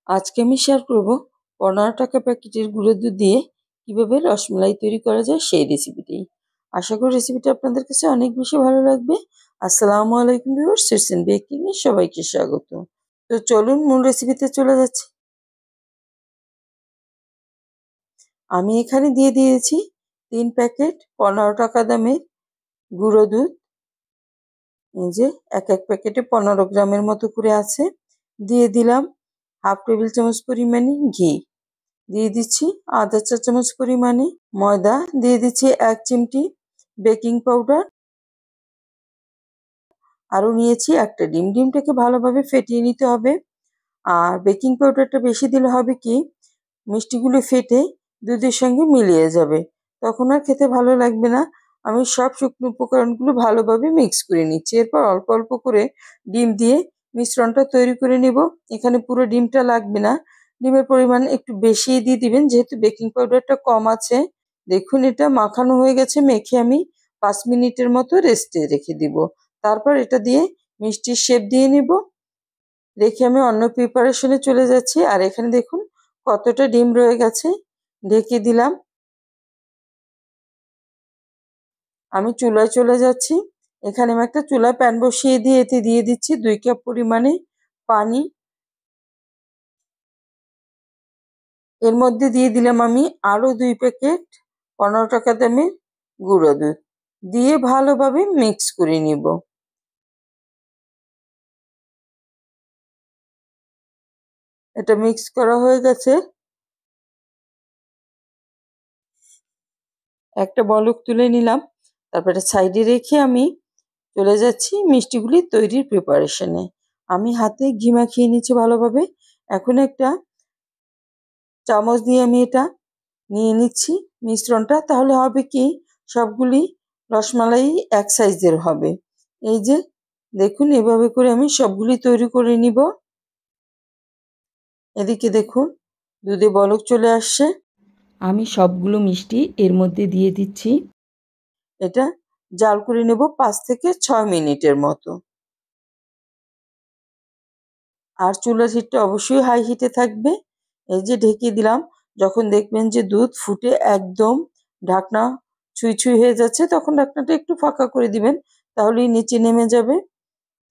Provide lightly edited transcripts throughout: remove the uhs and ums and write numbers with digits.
আজকে আমি শেয়ার করব 15 টাকা প্যাকেটের গুঁড়ো দুধ দিয়ে কিভাবে রসমালাই তৈরি করা যায় সেই রেসিপিটি। আশা করি রেসিপিটা আপনাদের কাছে অনেক বেশি ভালো লাগবে। আসসালামু আলাইকুম ভিউয়ার্স, সিরসিন বেকিং এ সবাইকে স্বাগত। তো চলুন মূল রেসিপিতে চলে যাচ্ছি। আমি এখানে দিয়ে দিয়েছি 3 প্যাকেট 15 টাকা দামের গুঁড়ো দুধ। এই যে এক প্যাকেটে 15 গ্রামের মতো করে আছে। দিয়ে দিলাম হাফ টেবিল চামচ পরিমাণে ঘি। দিয়ে দিচ্ছি আধা চা চামচ পরিমাণে ময়দা, দিয়ে দিচ্ছি 1 চিমটি বেকিং পাউডার, আরও নিয়েছি একটা ডিম। ডিমটাকে ভালোভাবে ফেটিয়ে নিতে হবে। আর বেকিং পাউডারটা বেশি দিলে হবে কি, মিষ্টিগুলো ফেটে দুধের সঙ্গে মিলিয়ে যাবে, তখন আর খেতে ভালো লাগবে না। আমি সব শুকনো উপকরণগুলো ভালোভাবে মিক্স করে নিচ্ছি। এরপর অল্প অল্প করে ডিম দিয়ে মিশ্রণটা তৈরি করে নেব। এখানে পুরো ডিমটা লাগবে না, ডিমের পরিমাণ একটু বেশি দিয়ে দিবেন যেহেতু বেকিং পাউডারটা কম আছে। দেখুন এটা মাখানো হয়ে গেছে। মেখে আমি 5 মিনিটের মতো রেস্টে রেখে দিব। তারপর এটা দিয়ে মিষ্টির শেপ দিয়ে নেব। রেখে আমি অন্য প্রিপারেশনে চলে যাচ্ছি। আর এখানে দেখুন কতটা ডিম রয়ে গেছে। ঢেকে দিলাম। আমি চুলায় চলে যাচ্ছি। এখানে আমি একটা চুলায় প্যান বসিয়ে দিয়ে এতে দিয়ে দিচ্ছি 2 কাপ পরিমাণে পানি। এর মধ্যে দিয়ে দিলাম আমি আরও 2 প্যাকেট 15 টাকা দামের গুঁড়ো দুধ। দিয়ে ভালোভাবে মিক্স করে নিব। এটা মিক্স করা হয়ে গেছে। একটা বলক তুলে নিলাম। তারপরে সাইডে রেখে আমি চলে যাচ্ছি মিষ্টিগুলি তৈরির প্রিপারেশনে। আমি হাতে ঘি মাখিয়ে নিচ্ছি ভালোভাবে। এখন একটা চামচ দিয়ে আমি এটা নিয়ে নিচ্ছি মিশ্রণটা। তাহলে হবে কি, সবগুলি রসমালাই এক সাইজের হবে। এই যে দেখুন এভাবে করে আমি সবগুলি তৈরি করে নিব। এদিকে দেখুন দুধে বলক চলে আসছে। আমি সবগুলো মিষ্টি এর মধ্যে দিয়ে দিচ্ছি। এটা জাল করে নেব 5 থেকে 6 মিনিটের মতো। আর চুলার হিটটা অবশ্যই হাই হিটে থাকবে। এই যে ঢেকে দিলাম। যখন দেখবেন যে দুধ ফুটে একদম ঢাকনা ছুঁই ছুঁই হয়ে যাচ্ছে, তখন ঢাকনাটা একটু ফাঁকা করে দিবেন, তাহলেই নিচে নেমে যাবে।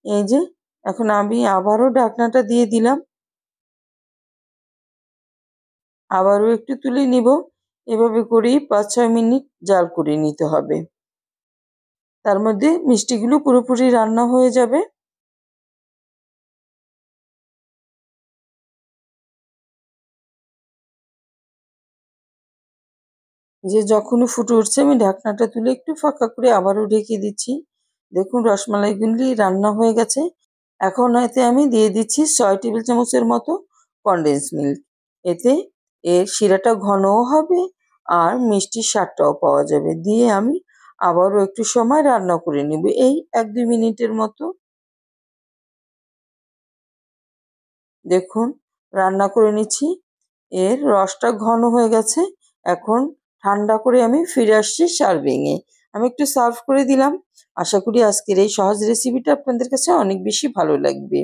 এই যে এখন আমি আবারও ঢাকনাটা দিয়ে দিলাম। আবারও একটু তুলে নিব। এভাবে করেই 5-6 মিনিট জাল করে নিতে হবে। তার মধ্যে মিষ্টিগুলো পুরোপুরি রান্না হয়ে যাবে। যে যখনই ফুটে উঠছে আমি ঢাকনাটা তুলে একটু ফাঁকা করে আবারও ঢেকে দিচ্ছি। দেখুন রসমালাইগুলি রান্না হয়ে গেছে। এখন এতে আমি দিয়ে দিচ্ছি 6 টেবিল চামচের মতো কনডেন্স মিল্ক। এতে এর শিরাটা ঘনও হবে আর মিষ্টির স্বাদটাও পাওয়া যাবে। দিয়ে আমি আবারও একটু সময় রান্না করে নেব, এই 1-2 মিনিটের মতো। দেখুন রান্না করে নিচ্ছি। এর রসটা ঘন হয়ে গেছে। এখন ঠান্ডা করে আমি ফিরে আসছি সার্ভিং এ। আমি একটু সার্ভ করে দিলাম। আশা করি আজকের এই সহজ রেসিপিটা আপনাদের কাছে অনেক বেশি ভালো লাগবে।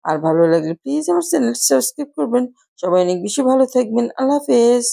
আর ভালো লাগলে প্লিজ আমার চ্যানেলটি সাবস্ক্রাইব করবেন। সবাই অনেক বেশি ভালো থাকবেন। আল্লাহ হাফেজ।